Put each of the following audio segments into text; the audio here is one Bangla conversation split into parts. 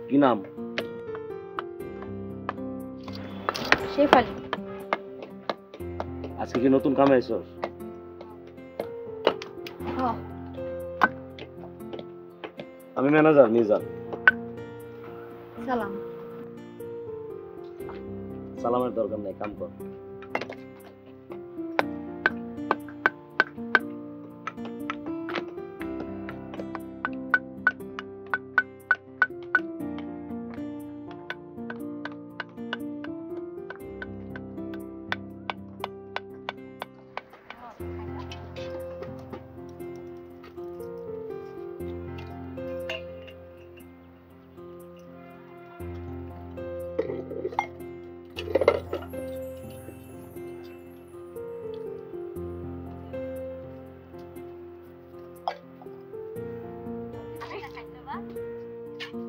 কি নাম? শেফালি। আজকে কি নতুন কামে আইছস? হ্যাঁ। আমি ম্যানেজার মিজান। সালাম। সালামের দরকার নাই, কাম কর।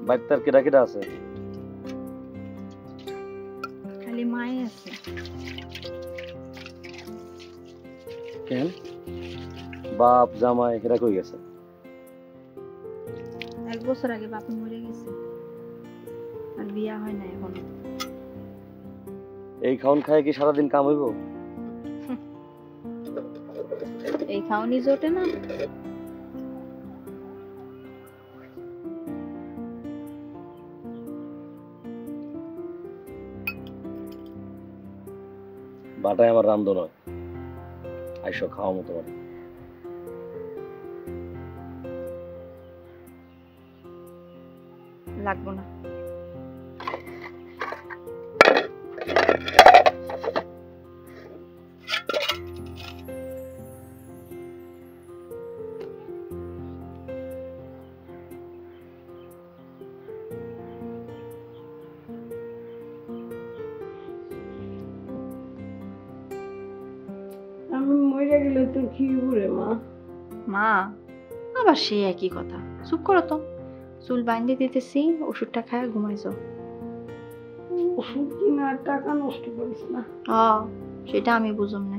বাড়িতে আর কেডা কেডা আছে? খালি মাই আছে। কেন? বাপ জামাই কেডা কই গেছে? 1 বছর আগে বাপে মরে গেছে, আর বিয়া হয় না এখন। এই খাওন খায় কি সারাদিন কাম হইব? এই খাওনি জোটে না। বাটায় আমার রান্ধন হয়, আইসো খাওয়া মতো পারে। লাগবো না। আমি মরে গেলে তোর কি করে মা? মা আবার সে একই কথা। চুপ করো তো। চুল বাইন্ধে দিতেছি, ওষুধটা খায় ঘুমাই যাও। ওষুধ কিনা টাকা নষ্ট করিস না। সেটা আমি বুঝুম না।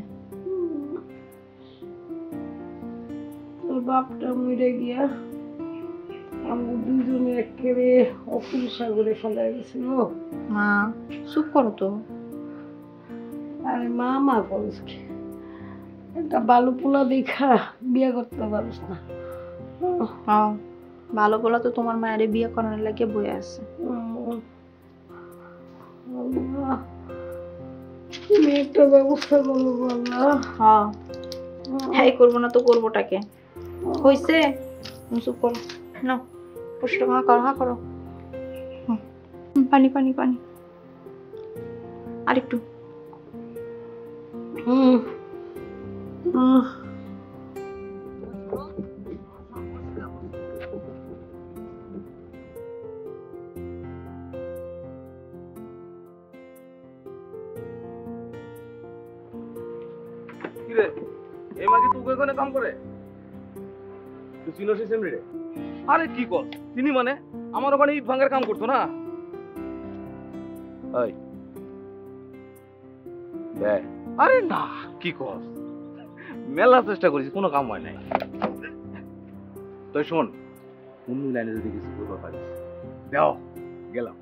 তোর বাপটা মরে গিয়া আমরা দুজনে একেবারে অকুল সাগরে ফেলা গেছিল। মা চুপ করো তো। আরে মা মা করিস কি? একটা বালু পোলা দেখা বিয়ে করতে পারিস না? ভালো বলা তো তোমার মায়ের বিয়ে করানোর লাগে বয়ে আছে। তুমি একটা ব্যবস্থা করবো বললা? হ্যাঁ করবো না তো করবোটাকে। হয়েছে, চুপ করো না। কষ্ট হা করো। পানি পানি পানি আরেকটু। কিরে এই মাকে তুই ওখানে কাম করে? তুই চিনোস এই সেমরি রে? আরে কি কর চিনি মানে আমার ওখানে ইট ভাঙার কাম করতো না। এই বে, আরে না কি কর, মেলা চেষ্টা করেছি কোনো কাম হয় নাই। তুই শোন, অন্য লাইনে যদি কিছু করতে পারিস দেও গেলাম।